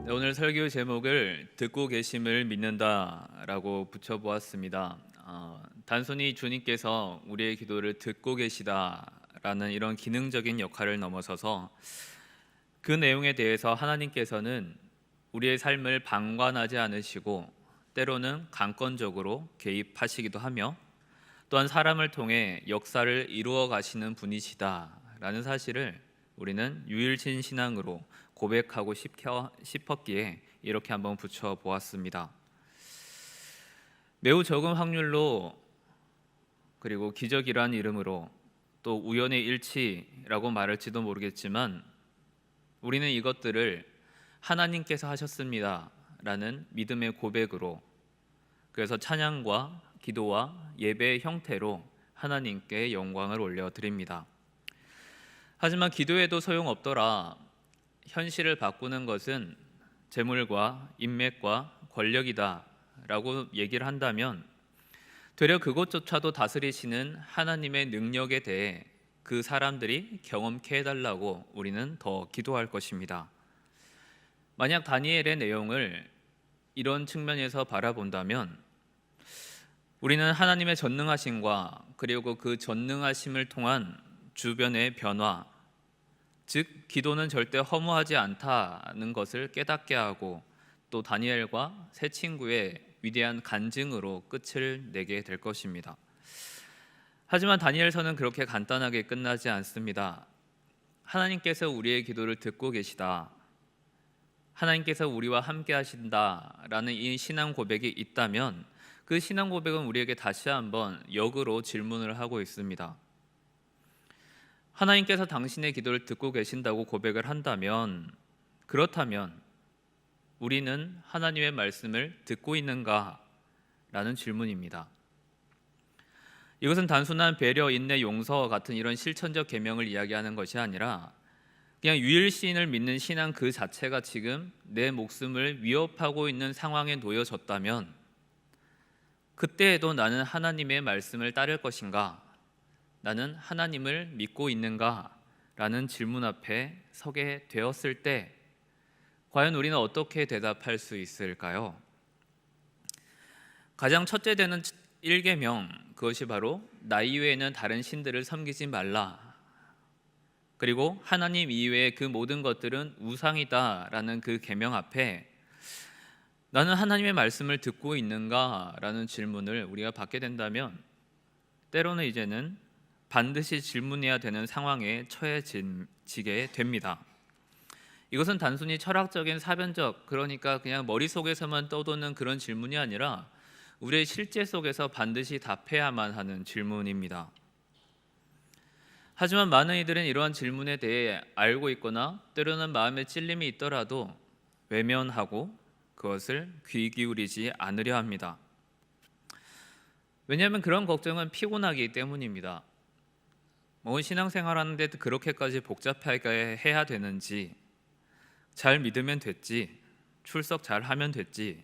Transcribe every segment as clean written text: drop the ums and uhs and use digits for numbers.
네, 오늘 설교 제목을 듣고 계심을 믿는다라고 붙여보았습니다. 단순히 주님께서 우리의 기도를 듣고 계시다라는 이런 기능적인 역할을 넘어서서 그 내용에 대해서 하나님께서는 우리의 삶을 방관하지 않으시고 때로는 강권적으로 개입하시기도 하며 또한 사람을 통해 역사를 이루어 가시는 분이시다라는 사실을 우리는 유일신 신앙으로 고백하고 싶었기에 이렇게 한번 붙여 보았습니다. 매우 적은 확률로 그리고 기적이란 이름으로 또 우연의 일치라고 말할지도 모르겠지만 우리는 이것들을 하나님께서 하셨습니다 라는 믿음의 고백으로, 그래서 찬양과 기도와 예배의 형태로 하나님께 영광을 올려드립니다. 하지만 기도해도 소용없더라, 현실을 바꾸는 것은 재물과 인맥과 권력이다 라고 얘기를 한다면 되려 그것조차도 다스리시는 하나님의 능력에 대해 그 사람들이 경험케 해달라고 우리는 더 기도할 것입니다. 만약 다니엘의 내용을 이런 측면에서 바라본다면 우리는 하나님의 전능하심과 그리고 그 전능하심을 통한 주변의 변화, 즉 기도는 절대 허무하지 않다는 것을 깨닫게 하고 또 다니엘과 세 친구의 위대한 간증으로 끝을 내게 될 것입니다. 하지만 다니엘서는 그렇게 간단하게 끝나지 않습니다. 하나님께서 우리의 기도를 듣고 계시다, 하나님께서 우리와 함께 하신다라는 이 신앙 고백이 있다면 그 신앙 고백은 우리에게 다시 한번 역으로 질문을 하고 있습니다. 하나님께서 당신의 기도를 듣고 계신다고 고백을 한다면, 그렇다면 우리는 하나님의 말씀을 듣고 있는가? 라는 질문입니다. 이것은 단순한 배려, 인내, 용서 같은 이런 실천적 계명을 이야기하는 것이 아니라 그냥 유일신을 믿는 신앙 그 자체가 지금 내 목숨을 위협하고 있는 상황에 놓여졌다면 그때에도 나는 하나님의 말씀을 따를 것인가? 나는 하나님을 믿고 있는가? 라는 질문 앞에 서게 되었을 때 과연 우리는 어떻게 대답할 수 있을까요? 가장 첫째 되는 1계명, 그것이 바로 나 이외에는 다른 신들을 섬기지 말라, 그리고 하나님 이외의 그 모든 것들은 우상이다 라는 그 계명 앞에 나는 하나님의 말씀을 듣고 있는가? 라는 질문을 우리가 받게 된다면 때로는 이제는 반드시 질문해야 되는 상황에 처해지게 됩니다. 이것은 단순히 철학적인 사변적, 그러니까 그냥 머릿속에서만 떠도는 그런 질문이 아니라 우리의 실제 속에서 반드시 답해야만 하는 질문입니다. 하지만 많은 이들은 이러한 질문에 대해 알고 있거나 때로는 마음에 찔림이 있더라도 외면하고 그것을 귀 기울이지 않으려 합니다. 왜냐하면 그런 걱정은 피곤하기 때문입니다. 신앙생활 하는데 그렇게까지 복잡하게 해야 되는지, 잘 믿으면 됐지, 출석 잘 하면 됐지,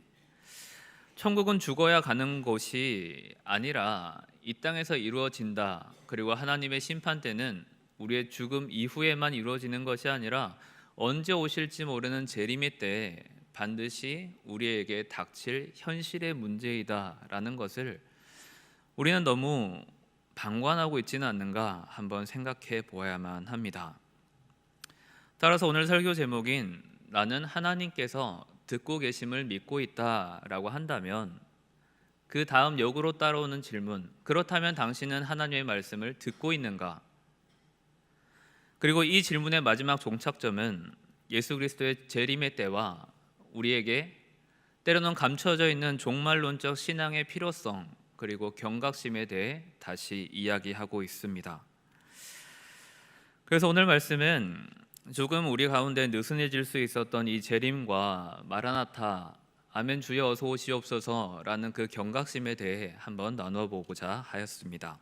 천국은 죽어야 가는 곳이 아니라 이 땅에서 이루어진다, 그리고 하나님의 심판 때는 우리의 죽음 이후에만 이루어지는 것이 아니라 언제 오실지 모르는 재림의 때에 반드시 우리에게 닥칠 현실의 문제이다라는 것을 우리는 너무 방관하고 있지는 않는가 한번 생각해 보아야만 합니다. 따라서 오늘 설교 제목인 나는 하나님께서 듣고 계심을 믿고 있다라고 한다면 그 다음 역으로 따라오는 질문, 그렇다면 당신은 하나님의 말씀을 듣고 있는가? 그리고 이 질문의 마지막 종착점은 예수 그리스도의 재림의 때와 우리에게 때로는 감춰져 있는 종말론적 신앙의 필요성, 그리고 경각심에 대해 다시 이야기하고 있습니다. 그래서 오늘 말씀은 조금 우리 가운데 느슨해질 수 있었던 이 재림과 마라나타, 아멘 주여 어서 오시옵소서라는 그 경각심에 대해 한번 나눠보고자 하였습니다.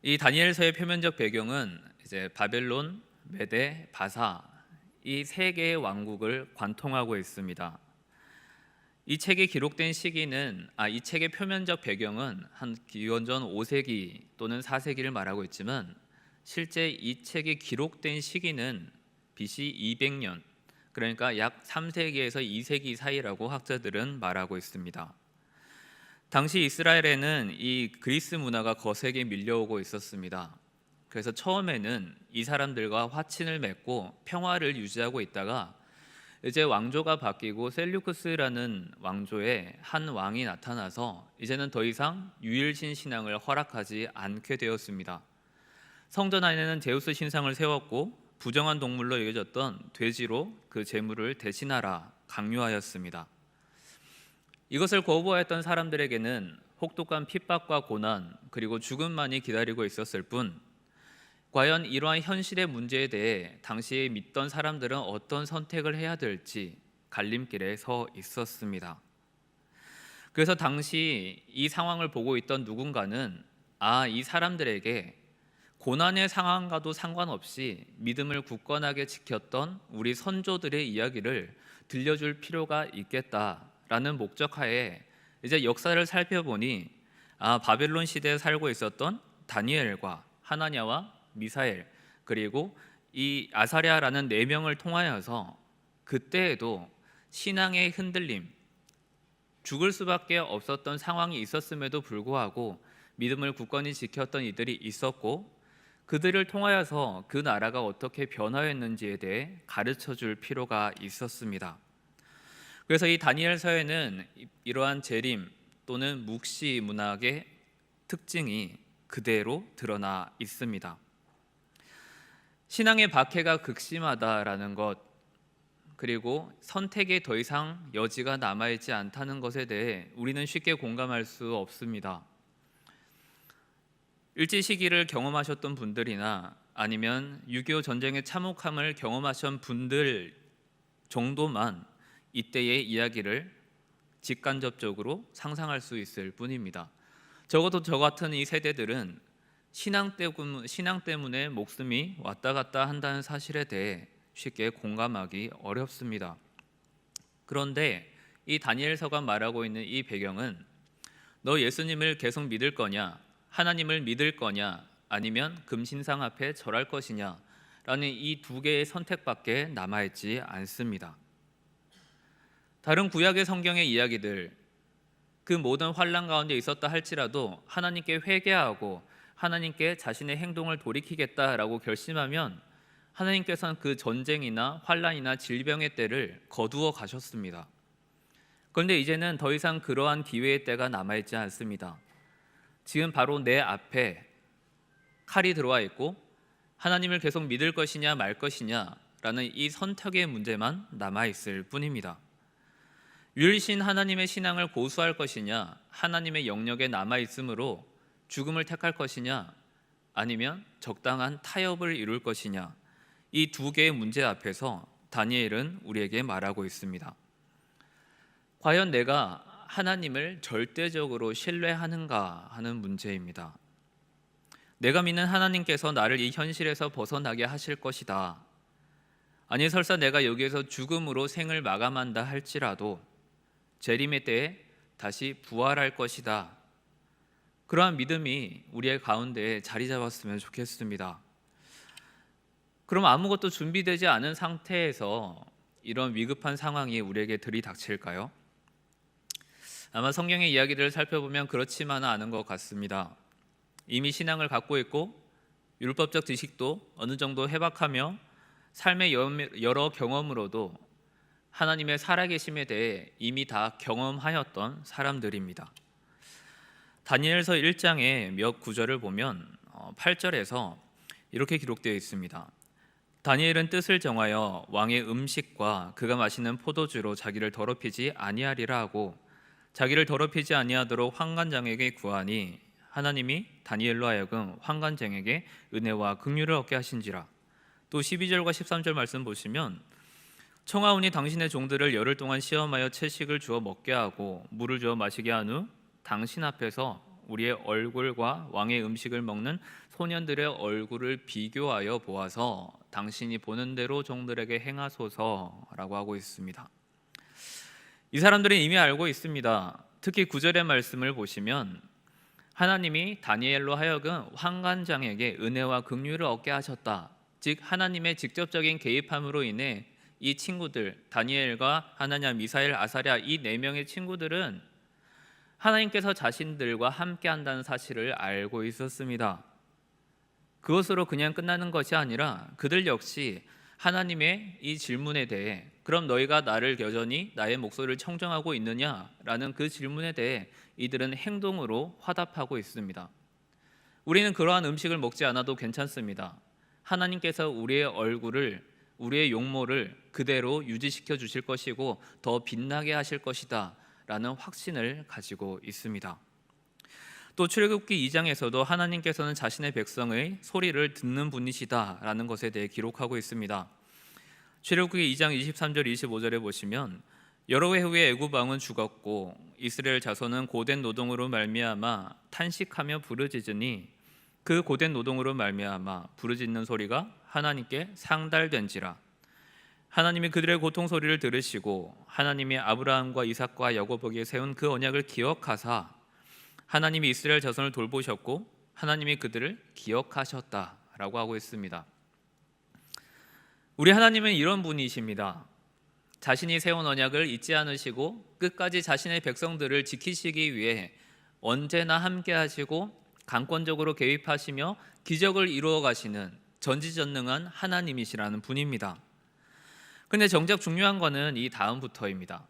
이 다니엘서의 표면적 배경은 이제 바벨론, 메데, 바사 이 세 개의 왕국을 관통하고 있습니다. 이 책이 기록된 시기는 이 책의 표면적 배경은 한 기원전 5세기 또는 4세기를 말하고 있지만 실제 이 책이 기록된 시기는 BC 200년, 그러니까 약 3세기에서 2세기 사이라고 학자들은 말하고 있습니다. 당시 이스라엘에는 이 그리스 문화가 거세게 밀려오고 있었습니다. 그래서 처음에는 이 사람들과 화친을 맺고 평화를 유지하고 있다가 이제 왕조가 바뀌고 셀류크스라는 왕조의 한 왕이 나타나서 이제는 더 이상 유일신 신앙을 허락하지 않게 되었습니다. 성전 안에는 제우스 신상을 세웠고 부정한 동물로 여겨졌던 돼지로 그 제물을 대신하라 강요하였습니다. 이것을 거부하였던 사람들에게는 혹독한 핍박과 고난 그리고 죽음만이 기다리고 있었을 뿐, 과연 이러한 현실의 문제에 대해 당시에 믿던 사람들은 어떤 선택을 해야 될지 갈림길에 서 있었습니다. 그래서 당시 이 상황을 보고 있던 누군가는 이 사람들에게 고난의 상황과도 상관없이 믿음을 굳건하게 지켰던 우리 선조들의 이야기를 들려줄 필요가 있겠다라는 목적하에 이제 역사를 살펴보니 바벨론 시대에 살고 있었던 다니엘과 하나냐와 미사엘 그리고 이 아사랴라는 4명을 통하여서 그때에도 신앙의 흔들림, 죽을 수밖에 없었던 상황이 있었음에도 불구하고 믿음을 굳건히 지켰던 이들이 있었고, 그들을 통하여서 그 나라가 어떻게 변화했는지에 대해 가르쳐 줄 필요가 있었습니다. 그래서 이 다니엘서에는 이러한 재림 또는 묵시 문학의 특징이 그대로 드러나 있습니다. 신앙의 박해가 극심하다라는 것, 그리고 선택에 더 이상 여지가 남아있지 않다는 것에 대해 우리는 쉽게 공감할 수 없습니다. 일제 시기를 경험하셨던 분들이나 아니면 6.25 전쟁의 참혹함을 경험하신 분들 정도만 이때의 이야기를 직간접적으로 상상할 수 있을 뿐입니다. 적어도 저 같은 이 세대들은 신앙 때문에 목숨이 왔다 갔다 한다는 사실에 대해 쉽게 공감하기 어렵습니다. 그런데 이 다니엘서가 말하고 있는 이 배경은 너 예수님을 계속 믿을 거냐, 하나님을 믿을 거냐, 아니면 금신상 앞에 절할 것이냐 라는 이 2개의 선택밖에 남아있지 않습니다. 다른 구약의 성경의 이야기들, 그 모든 환난 가운데 있었다 할지라도 하나님께 회개하고 하나님께 자신의 행동을 돌이키겠다라고 결심하면 하나님께서는 그 전쟁이나 환난이나 질병의 때를 거두어 가셨습니다. 그런데 이제는 더 이상 그러한 기회의 때가 남아있지 않습니다. 지금 바로 내 앞에 칼이 들어와 있고 하나님을 계속 믿을 것이냐 말 것이냐라는 이 선택의 문제만 남아있을 뿐입니다. 유일신 하나님의 신앙을 고수할 것이냐, 하나님의 영역에 남아있으므로 죽음을 택할 것이냐, 아니면 적당한 타협을 이룰 것이냐, 이 2개의 문제 앞에서 다니엘은 우리에게 말하고 있습니다. 과연 내가 하나님을 절대적으로 신뢰하는가 하는 문제입니다. 내가 믿는 하나님께서 나를 이 현실에서 벗어나게 하실 것이다, 아니 설사 내가 여기에서 죽음으로 생을 마감한다 할지라도 재림의 때에 다시 부활할 것이다, 그러한 믿음이 우리의 가운데에 자리 잡았으면 좋겠습니다. 그럼 아무것도 준비되지 않은 상태에서 이런 위급한 상황이 우리에게 들이닥칠까요? 아마 성경의 이야기들을 살펴보면 그렇지만은 않은 것 같습니다. 이미 신앙을 갖고 있고 율법적 지식도 어느 정도 해박하며 삶의 여러 경험으로도 하나님의 살아계심에 대해 이미 다 경험하였던 사람들입니다. 다니엘서 1장의 몇 구절을 보면 8절에서 이렇게 기록되어 있습니다. 다니엘은 뜻을 정하여 왕의 음식과 그가 마시는 포도주로 자기를 더럽히지 아니하리라 하고 자기를 더럽히지 아니하도록 환관장에게 구하니 하나님이 다니엘로 하여금 환관장에게 은혜와 긍휼을 얻게 하신지라. 또 12절과 13절 말씀 보시면 청하오니 당신의 종들을 열흘 동안 시험하여 채식을 주어 먹게 하고 물을 주어 마시게 한 후 당신 앞에서 우리의 얼굴과 왕의 음식을 먹는 소년들의 얼굴을 비교하여 보아서 당신이 보는 대로 종들에게 행하소서라고 하고 있습니다. 이 사람들은 이미 알고 있습니다. 특히 9절의 말씀을 보시면 하나님이 다니엘로 하여금 환관장에게 은혜와 긍휼을 얻게 하셨다, 즉 하나님의 직접적인 개입함으로 인해 이 친구들, 다니엘과 하나냐, 미사엘, 아사랴, 이 네 명의 친구들은 하나님께서 자신들과 함께 한다는 사실을 알고 있었습니다. 그것으로 그냥 끝나는 것이 아니라 그들 역시 하나님의 이 질문에 대해, 그럼 너희가 나를 여전히 나의 목소리를 청정하고 있느냐라는 그 질문에 대해 이들은 행동으로 화답하고 있습니다. 우리는 그러한 음식을 먹지 않아도 괜찮습니다. 하나님께서 우리의 얼굴을, 우리의 용모를 그대로 유지시켜 주실 것이고 더 빛나게 하실 것이다 라는 확신을 가지고 있습니다. 또 출애굽기 2장에서도 하나님께서는 자신의 백성의 소리를 듣는 분이시다 라는 것에 대해 기록하고 있습니다. 출애굽기 2장 23절 25절에 보시면 여러 해 후에 애굽 왕은 죽었고 이스라엘 자손은 고된 노동으로 말미암아 탄식하며 부르짖으니 그 고된 노동으로 말미암아 부르짖는 소리가 하나님께 상달된지라. 하나님이 그들의 고통 소리를 들으시고 하나님이 아브라함과 이삭과 야곱에게 세운 그 언약을 기억하사 하나님이 이스라엘 자손을 돌보셨고 하나님이 그들을 기억하셨다라고 하고 있습니다. 우리 하나님은 이런 분이십니다. 자신이 세운 언약을 잊지 않으시고 끝까지 자신의 백성들을 지키시기 위해 언제나 함께 하시고 강권적으로 개입하시며 기적을 이루어 가시는 전지전능한 하나님이시라는 분입니다. 근데 정작 중요한 거는 이 다음부터입니다.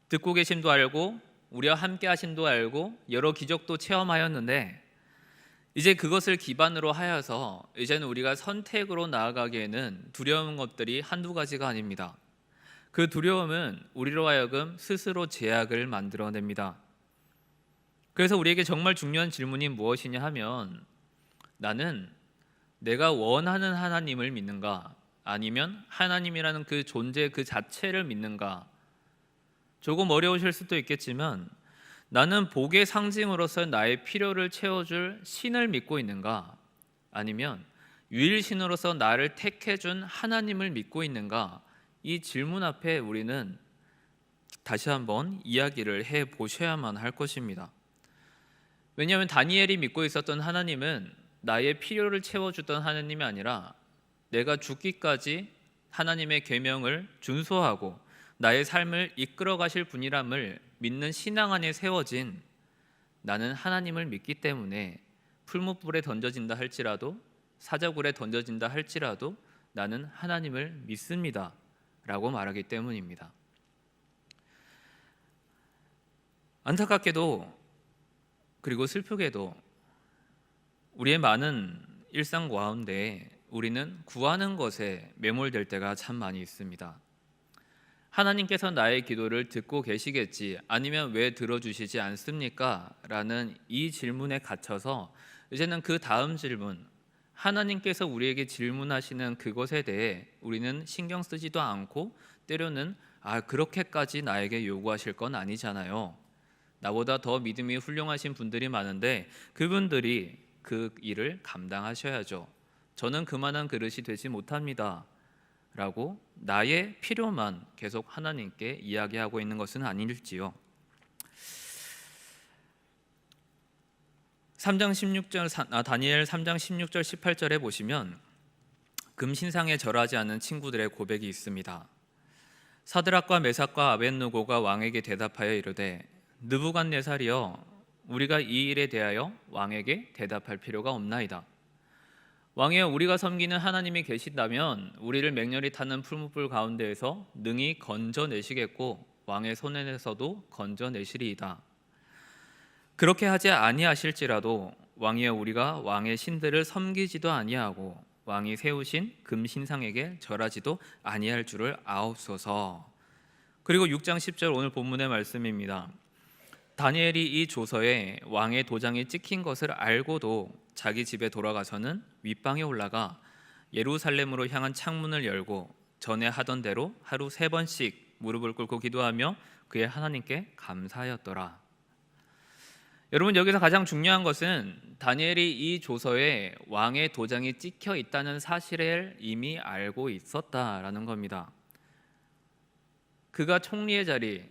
듣고 계심도 알고 우리와 함께 하심도 알고 여러 기적도 체험하였는데 이제 그것을 기반으로 하여서 이제는 우리가 선택으로 나아가기에는 두려운 것들이 한두 가지가 아닙니다. 그 두려움은 우리로 하여금 스스로 제약을 만들어냅니다. 그래서 우리에게 정말 중요한 질문이 무엇이냐 하면 나는 내가 원하는 하나님을 믿는가 아니면 하나님이라는 그 존재 그 자체를 믿는가. 조금 어려우실 수도 있겠지만 나는 복의 상징으로서 나의 필요를 채워줄 신을 믿고 있는가 아니면 유일신으로서 나를 택해준 하나님을 믿고 있는가. 이 질문 앞에 우리는 다시 한번 이야기를 해보셔야만 할 것입니다. 왜냐하면 다니엘이 믿고 있었던 하나님은 나의 필요를 채워주던 하나님이 아니라 내가 죽기까지 하나님의 계명을 준수하고 나의 삶을 이끌어 가실 분이람을 믿는 신앙 안에 세워진 나는 하나님을 믿기 때문에 풀무불에 던져진다 할지라도 사자굴에 던져진다 할지라도 나는 하나님을 믿습니다 라고 말하기 때문입니다. 안타깝게도 그리고 슬프게도 우리의 많은 일상 가운데 우리는 구하는 것에 매몰될 때가 참 많이 있습니다. 하나님께서 나의 기도를 듣고 계시겠지 아니면 왜 들어주시지 않습니까? 라는 이 질문에 갇혀서 이제는 그 다음 질문, 하나님께서 우리에게 질문하시는 그것에 대해 우리는 신경 쓰지도 않고 때로는 그렇게까지 나에게 요구하실 건 아니잖아요. 나보다 더 믿음이 훌륭하신 분들이 많은데 그분들이 그 일을 감당하셔야죠. 저는 그만한 그릇이 되지 못합니다 라고 나의 필요만 계속 하나님께 이야기하고 있는 것은 아닐지요. 3장 16절 다니엘 3장 16절 18절에 보시면 금신상에 절하지 않는 친구들의 고백이 있습니다. 사드락과 메삭과 아벳느고가 왕에게 대답하여 이르되 느부갓네살이여 우리가 이 일에 대하여 왕에게 대답할 필요가 없나이다. 왕이여 우리가 섬기는 하나님이 계신다면 우리를 맹렬히 타는 풀무불 가운데에서 능히 건져내시겠고 왕의 손에서도 건져내시리이다. 그렇게 하지 아니하실지라도 왕이여 우리가 왕의 신들을 섬기지도 아니하고 왕이 세우신 금신상에게 절하지도 아니할 줄을 아옵소서. 그리고 6장 10절 오늘 본문의 말씀입니다. 다니엘이 이 조서에 왕의 도장이 찍힌 것을 알고도 자기 집에 돌아가서는 윗방에 올라가 예루살렘으로 향한 창문을 열고 전에 하던 대로 하루 3번씩 무릎을 꿇고 기도하며 그의 하나님께 감사하였더라. 여러분 여기서 가장 중요한 것은 다니엘이 이 조서에 왕의 도장이 찍혀 있다는 사실을 이미 알고 있었다라는 겁니다. 그가 총리의 자리,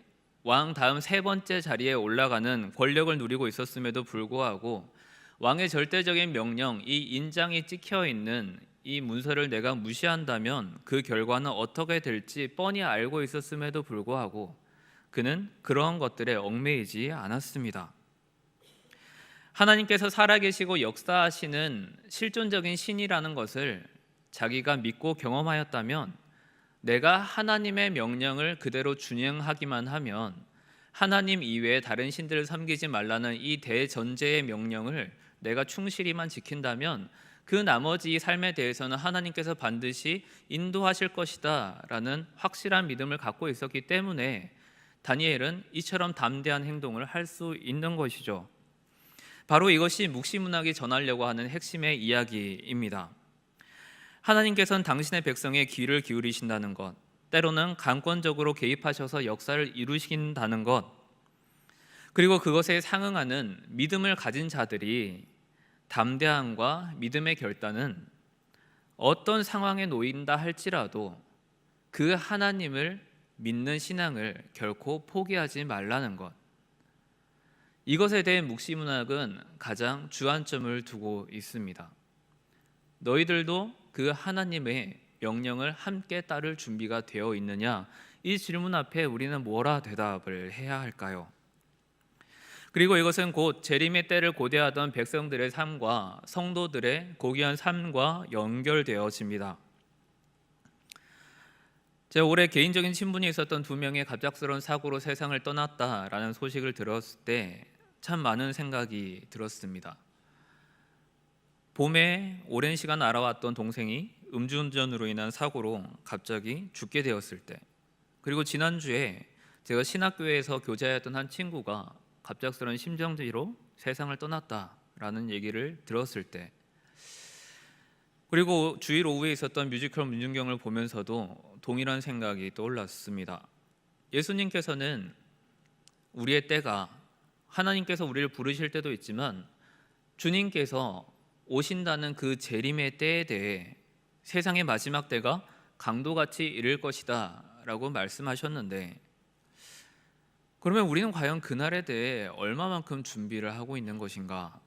왕 다음 3번째 자리에 올라가는 권력을 누리고 있었음에도 불구하고 왕의 절대적인 명령, 이 인장이 찍혀 있는 이 문서를 내가 무시한다면 그 결과는 어떻게 될지 뻔히 알고 있었음에도 불구하고 그는 그러한 것들에 얽매이지 않았습니다. 하나님께서 살아계시고 역사하시는 실존적인 신이라는 것을 자기가 믿고 경험하였다면 내가 하나님의 명령을 그대로 준행하기만 하면 하나님 이외에 다른 신들을 섬기지 말라는 이 대전제의 명령을 내가 충실히만 지킨다면 그 나머지 삶에 대해서는 하나님께서 반드시 인도하실 것이다 라는 확실한 믿음을 갖고 있었기 때문에 다니엘은 이처럼 담대한 행동을 할 수 있는 것이죠. 바로 이것이 묵시문학이 전하려고 하는 핵심의 이야기입니다. 하나님께서는 당신의 백성의 귀를 기울이신다는 것, 때로는 강권적으로 개입하셔서 역사를 이루신다는 것, 그리고 그것에 상응하는 믿음을 가진 자들이 담대함과 믿음의 결단은 어떤 상황에 놓인다 할지라도 그 하나님을 믿는 신앙을 결코 포기하지 말라는 것, 이것에 대해 묵시문학은 가장 주안점을 두고 있습니다. 너희들도 그 하나님의 명령을 함께 따를 준비가 되어 있느냐? 이 질문 앞에 우리는 뭐라 대답을 해야 할까요? 그리고 이것은 곧 재림의 때를 고대하던 백성들의 삶과 성도들의 고귀한 삶과 연결되어집니다. 제가 올해 개인적인 친분이 있었던 두 명의 갑작스러운 사고로 세상을 떠났다라는 소식을 들었을 때 참 많은 생각이 들었습니다. 봄에 오랜 시간 알아왔던 동생이 음주운전으로 인한 사고로 갑자기 죽게 되었을 때, 그리고 지난주에 제가 신학교에서 교제하였던 한 친구가 갑작스러운 심정지로 세상을 떠났다라는 얘기를 들었을 때, 그리고 주일 오후에 있었던 뮤지컬 문중경을 보면서도 동일한 생각이 떠올랐습니다. 예수님께서는 우리의 때가, 하나님께서 우리를 부르실 때도 있지만 주님께서 오신다는 그 재림의 때에 대해 세상의 마지막 때가 강도같이 이를 것이다 라고 말씀하셨는데, 그러면 우리는 과연 그날에 대해 얼마만큼 준비를 하고 있는 것인가?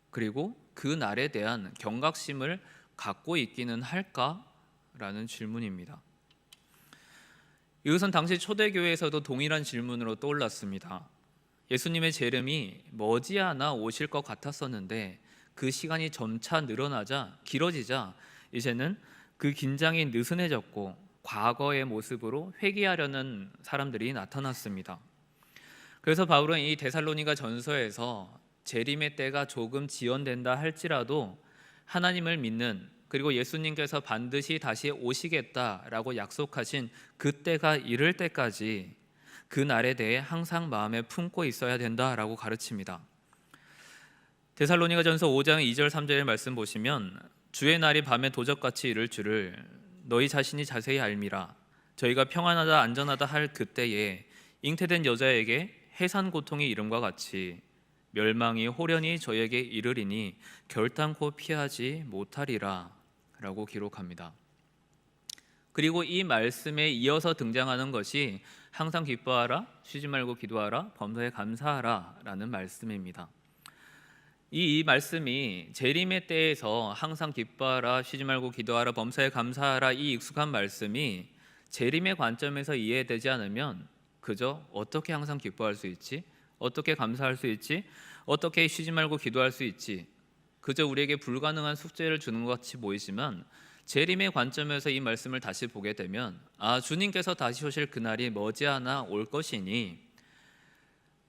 그리고 그 날에 대한 경각심을 갖고 있기는 할까? 라는 질문입니다. 이것은 당시 초대교회에서도 동일한 질문으로 떠올랐습니다. 예수님의 재림이 머지않아 오실 것 같았었는데 그 시간이 점차 늘어나자, 길어지자 이제는 그 긴장이 느슨해졌고 과거의 모습으로 회귀하려는 사람들이 나타났습니다. 그래서 바울은 이 데살로니가 전서에서 재림의 때가 조금 지연된다 할지라도 하나님을 믿는, 그리고 예수님께서 반드시 다시 오시겠다라고 약속하신 그 때가 이를 때까지 그 날에 대해 항상 마음에 품고 있어야 된다라고 가르칩니다. 데살로니가전서 5장 2절 3절의 말씀 보시면, 주의 날이 밤에 도적같이 이를 줄을 너희 자신이 자세히 알미라. 저희가 평안하다 안전하다 할 그때에 잉태된 여자에게 해산 고통이 이름과 같이 멸망이 호련히 저에게 이르리니 결단코 피하지 못하리라 라고 기록합니다. 그리고 이 말씀에 이어서 등장하는 것이 항상 기뻐하라, 쉬지 말고 기도하라, 범사에 감사하라 라는 말씀입니다. 이 말씀이 재림의 때에서 항상 기뻐하라, 쉬지 말고 기도하라, 범사에 감사하라, 이 익숙한 말씀이 재림의 관점에서 이해되지 않으면 그저 어떻게 항상 기뻐할 수 있지? 어떻게 감사할 수 있지? 어떻게 쉬지 말고 기도할 수 있지? 그저 우리에게 불가능한 숙제를 주는 것 같이 보이지만 재림의 관점에서 이 말씀을 다시 보게 되면, 주님께서 다시 오실 그날이 머지않아 올 것이니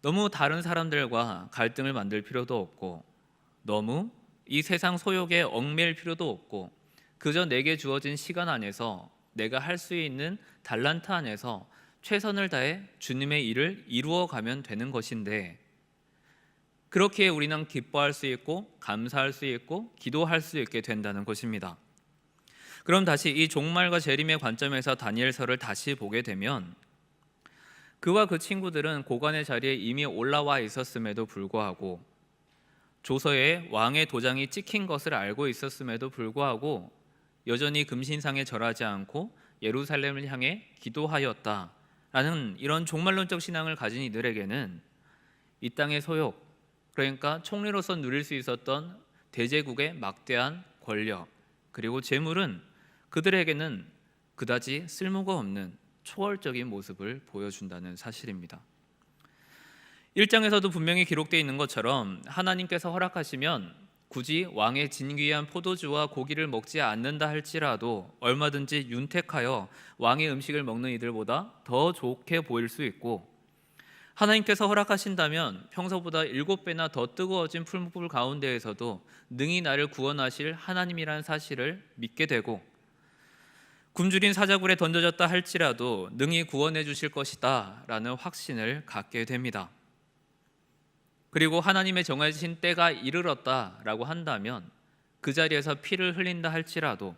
너무 다른 사람들과 갈등을 만들 필요도 없고 너무 이 세상 소욕에 얽매일 필요도 없고 그저 내게 주어진 시간 안에서 내가 할 수 있는 달란트 안에서 최선을 다해 주님의 일을 이루어 가면 되는 것인데, 그렇게 우리는 기뻐할 수 있고 감사할 수 있고 기도할 수 있게 된다는 것입니다. 그럼 다시 이 종말과 재림의 관점에서 다니엘서를 다시 보게 되면, 그와 그 친구들은 고관의 자리에 이미 올라와 있었음에도 불구하고 조서에 왕의 도장이 찍힌 것을 알고 있었음에도 불구하고 여전히 금신상에 절하지 않고 예루살렘을 향해 기도하였다라는 이런 종말론적 신앙을 가진 이들에게는 이 땅의 소욕, 그러니까 총리로서 누릴 수 있었던 대제국의 막대한 권력, 그리고 재물은 그들에게는 그다지 쓸모가 없는 초월적인 모습을 보여준다는 사실입니다. 1장에서도 분명히 기록되어 있는 것처럼 하나님께서 허락하시면 굳이 왕의 진귀한 포도주와 고기를 먹지 않는다 할지라도 얼마든지 윤택하여 왕의 음식을 먹는 이들보다 더 좋게 보일 수 있고, 하나님께서 허락하신다면 평소보다 7배나 더 뜨거워진 풀무불 가운데에서도 능히 나를 구원하실 하나님이라는 사실을 믿게 되고, 굶주린 사자굴에 던져졌다 할지라도 능히 구원해 주실 것이다 라는 확신을 갖게 됩니다. 그리고 하나님의 정해진 때가 이르렀다라고 한다면 그 자리에서 피를 흘린다 할지라도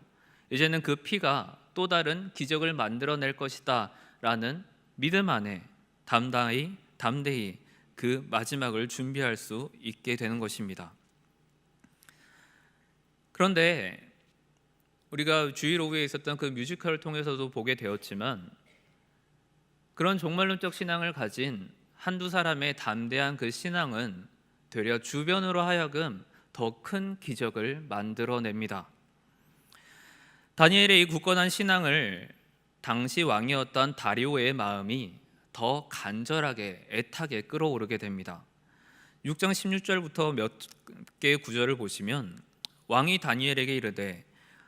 이제는 그 피가 또 다른 기적을 만들어낼 것이다 라는 믿음 안에 담대히 그 마지막을 준비할 수 있게 되는 것입니다. 그런데 우리가 주일 오후에 있었던 그 뮤지컬을 통해서도 보게 되었지만, 그런 종말론적 신앙을 가진 한두 사람의 담대한 그 신앙은 되려 주변으로 하여금 더 큰 기적을 만들어냅니다. 다니엘의 이 굳건한 신앙을 당시 왕이었던 다리오의 마음이 더 간절하게 애타게 끌어오르게 됩니다. 6장 16절부터 몇 개의 구절을 보시면 왕이 다니엘에게 이르되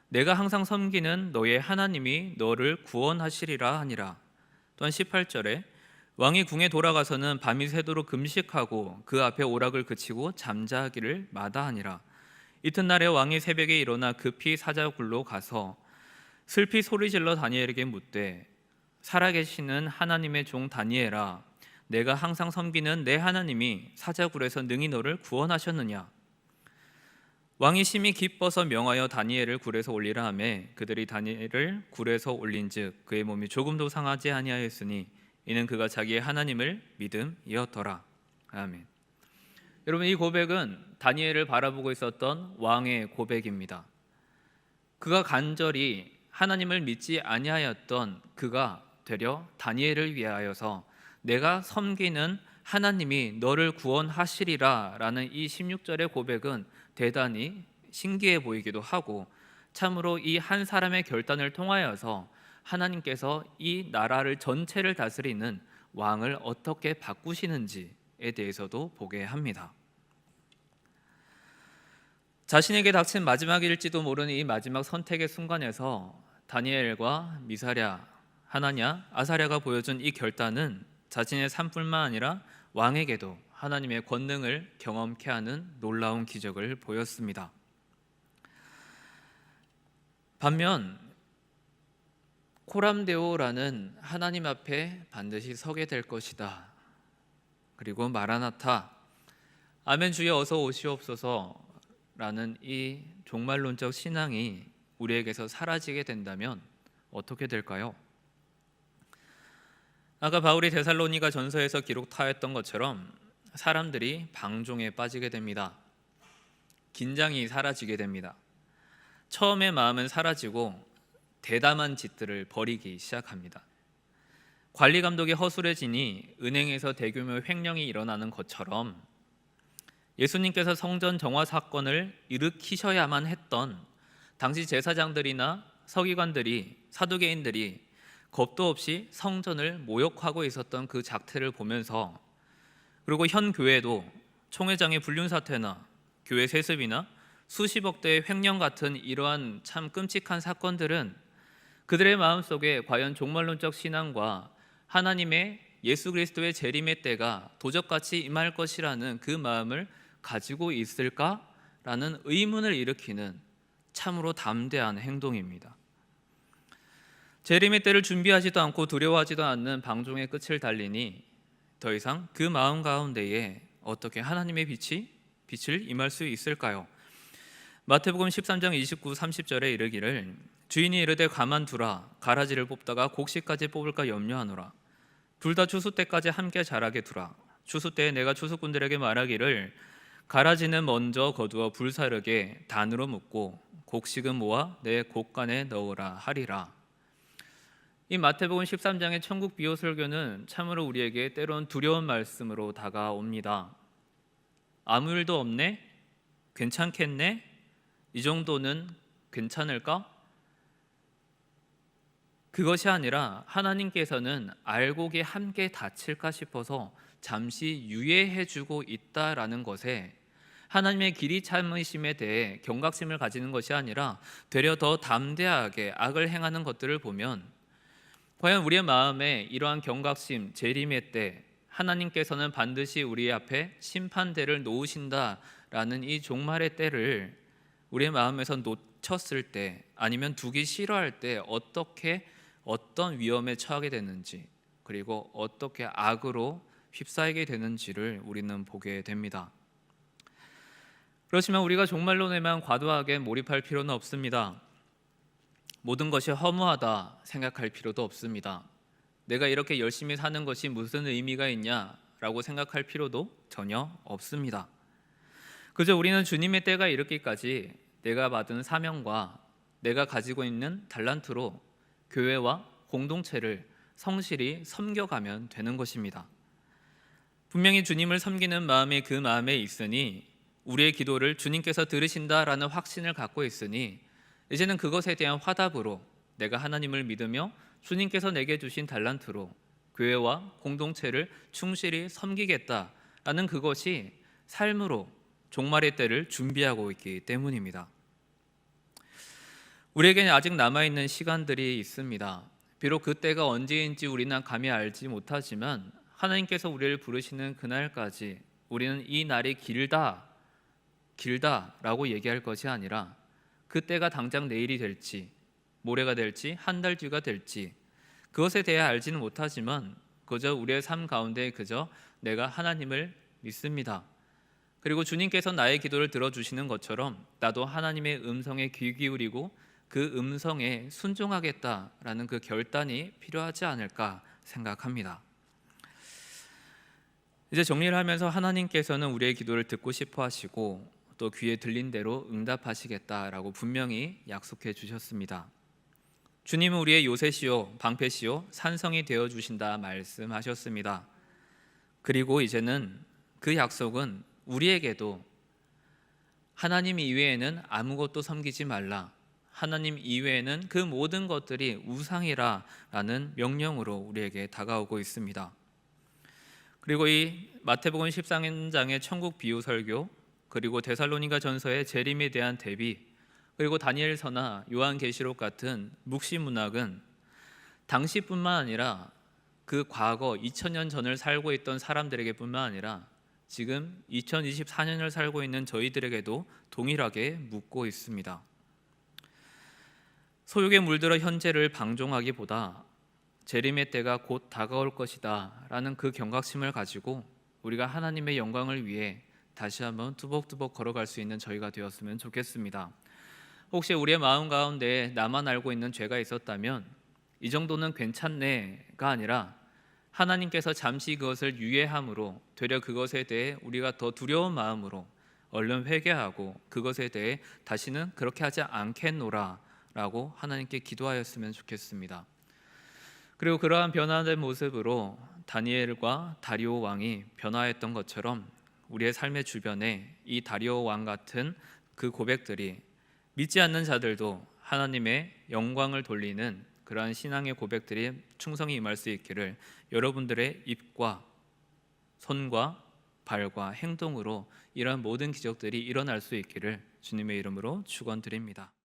내가 항상 섬기는 너의 하나님이 너를 구원하시리라 하니라. 또한 18절에 왕이 궁에 돌아가서는 밤이 새도록 금식하고 그 앞에 오락을 그치고 잠자기를 마다하니라. 이튿날에 왕이 새벽에 일어나 급히 사자굴로 가서 슬피 소리질러 다니엘에게 묻되 살아계시는 하나님의 종 다니엘아, 내가 항상 섬기는 내 하나님이 사자굴에서 능히 너를 구원하셨느냐? 왕이 심히 기뻐서 명하여 다니엘을 굴에서 올리라 하매 그들이 다니엘을 굴에서 올린즉 그의 몸이 조금도 상하지 아니하였으니 이는 그가 자기의 하나님을 믿음이었더라. 아멘. 여러분, 이 고백은 다니엘을 바라보고 있었던 왕의 고백입니다. 그가 간절히 하나님을 믿지 아니하였던 그가 되려 다니엘을 위하여서 내가 섬기는 하나님이 너를 구원하시리라 라는 이 16절의 고백은 대단히 신기해 보이기도 하고, 참으로 이 한 사람의 결단을 통하여서 하나님께서 이 나라를 전체를 다스리는 왕을 어떻게 바꾸시는지에 대해서도 보게 합니다. 자신에게 닥친 마지막일지도 모르는 이 마지막 선택의 순간에서 다니엘과 미사랴, 하나냐, 아사랴가 보여준 이 결단은 자신의 삶뿐만 아니라 왕에게도 하나님의 권능을 경험케 하는 놀라운 기적을 보였습니다. 반면 코람데오라는 하나님 앞에 반드시 서게 될 것이다, 그리고 마라나타, 아멘 주여 어서 오시옵소서 라는 이 종말론적 신앙이 우리에게서 사라지게 된다면 어떻게 될까요? 아까 바울이 데살로니가 전서에서 기록하였던 것처럼 사람들이 방종에 빠지게 됩니다. 긴장이 사라지게 됩니다. 처음의 마음은 사라지고 대담한 짓들을 벌이기 시작합니다. 관리 감독이 허술해지니 은행에서 대규모 횡령이 일어나는 것처럼 예수님께서 성전 정화 사건을 일으키셔야만 했던 당시 제사장들이나 서기관들이, 사두개인들이 겁도 없이 성전을 모욕하고 있었던 그 작태를 보면서, 그리고 현 교회도 총회장의 불륜 사태나 교회 세습이나 수십억 대의 횡령 같은 이러한 참 끔찍한 사건들은 그들의 마음속에 과연 종말론적 신앙과 하나님의 예수 그리스도의 재림의 때가 도적같이 임할 것이라는 그 마음을 가지고 있을까라는 의문을 일으키는 참으로 담대한 행동입니다. 재림의 때를 준비하지도 않고 두려워하지도 않는 방종의 끝을 달리니 더 이상 그 마음 가운데에 어떻게 하나님의 빛을 임할 수 있을까요? 마태복음 13장 29, 30절에 이르기를 주인이 이르되 가만두라, 가라지를 뽑다가 곡식까지 뽑을까 염려하노라. 둘 다 추수 때까지 함께 자라게 두라. 추수 때에 내가 추수꾼들에게 말하기를 가라지는 먼저 거두어 불사르게 단으로 묶고 곡식은 모아 내 곡간에 넣으라 하리라. 이 마태복음 13장의 천국 비유 설교는 참으로 우리에게 때론 두려운 말씀으로 다가옵니다. 아무 일도 없네? 괜찮겠네? 이 정도는 괜찮을까? 그것이 아니라 하나님께서는 알곡이 함께 다칠까 싶어서 잠시 유예해주고 있다라는 것에 하나님의 길이 참으심에 대해 경각심을 가지는 것이 아니라 되려 더 담대하게 악을 행하는 것들을 보면 과연 우리의 마음에 이러한 경각심, 재림의 때 하나님께서는 반드시 우리 앞에 심판대를 놓으신다라는 이 종말의 때를 우리의 마음에서 놓쳤을 때 아니면 두기 싫어할 때 어떤 위험에 처하게 되는지 그리고 어떻게 악으로 휩싸이게 되는지를 우리는 보게 됩니다. 그렇지만 우리가 종말론에만 과도하게 몰입할 필요는 없습니다. 모든 것이 허무하다 생각할 필요도 없습니다. 내가 이렇게 열심히 사는 것이 무슨 의미가 있냐라고 생각할 필요도 전혀 없습니다. 그저 우리는 주님의 때가 이르기까지 내가 받은 사명과 내가 가지고 있는 달란트로 교회와 공동체를 성실히 섬겨가면 되는 것입니다. 분명히 주님을 섬기는 마음이 그 마음에 있으니 우리의 기도를 주님께서 들으신다라는 확신을 갖고 있으니 이제는 그것에 대한 화답으로 내가 하나님을 믿으며 주님께서 내게 주신 달란트로 교회와 공동체를 충실히 섬기겠다라는 그것이 삶으로 종말의 때를 준비하고 있기 때문입니다. 우리에게는 아직 남아있는 시간들이 있습니다. 비록 그 때가 언제인지 우리는 감히 알지 못하지만 하나님께서 우리를 부르시는 그날까지 우리는 이 날이 길다라고 얘기할 것이 아니라 그 때가 당장 내일이 될지 모레가 될지 한 달 뒤가 될지 그것에 대해 알지는 못하지만 그저 우리의 삶 가운데 그저 내가 하나님을 믿습니다. 그리고 주님께서 나의 기도를 들어주시는 것처럼 나도 하나님의 음성에 귀 기울이고 그 음성에 순종하겠다라는 그 결단이 필요하지 않을까 생각합니다. 이제 정리를 하면서 하나님께서는 우리의 기도를 듣고 싶어 하시고 또 귀에 들린 대로 응답하시겠다라고 분명히 약속해 주셨습니다. 주님은 우리의 요새시요 방패시요 산성이 되어 주신다 말씀하셨습니다. 그리고 이제는 그 약속은 우리에게도 하나님 이외에는 아무것도 섬기지 말라, 하나님 이외에는 그 모든 것들이 우상이라라는 명령으로 우리에게 다가오고 있습니다. 그리고 이 마태복음 13장의 천국 비유 설교, 그리고 데살로니가 전서의 재림에 대한 대비, 그리고 다니엘서나 요한계시록 같은 묵시 문학은 당시뿐만 아니라 그 과거 2000년 전을 살고 있던 사람들에게뿐만 아니라 지금 2024년을 살고 있는 저희들에게도 동일하게 묻고 있습니다. 소욕에 물들어 현재를 방종하기보다 재림의 때가 곧 다가올 것이다 라는 그 경각심을 가지고 우리가 하나님의 영광을 위해 다시 한번 뚜벅뚜벅 걸어갈 수 있는 저희가 되었으면 좋겠습니다. 혹시 우리의 마음 가운데 나만 알고 있는 죄가 있었다면 이 정도는 괜찮네가 아니라 하나님께서 잠시 그것을 유예함으로 되려 그것에 대해 우리가 더 두려운 마음으로 얼른 회개하고 그것에 대해 다시는 그렇게 하지 않겠노라 라고 하나님께 기도하였으면 좋겠습니다. 그리고 그러한 변화된 모습으로 다니엘과 다리오 왕이 변화했던 것처럼 우리의 삶의 주변에 이 다리오 왕 같은 그 고백들이 믿지 않는 자들도 하나님의 영광을 돌리는 그러한 신앙의 고백들이 충성히 임할 수 있기를 여러분들의 입과 손과 발과 행동으로 이러한 모든 기적들이 일어날 수 있기를 주님의 이름으로 축원드립니다.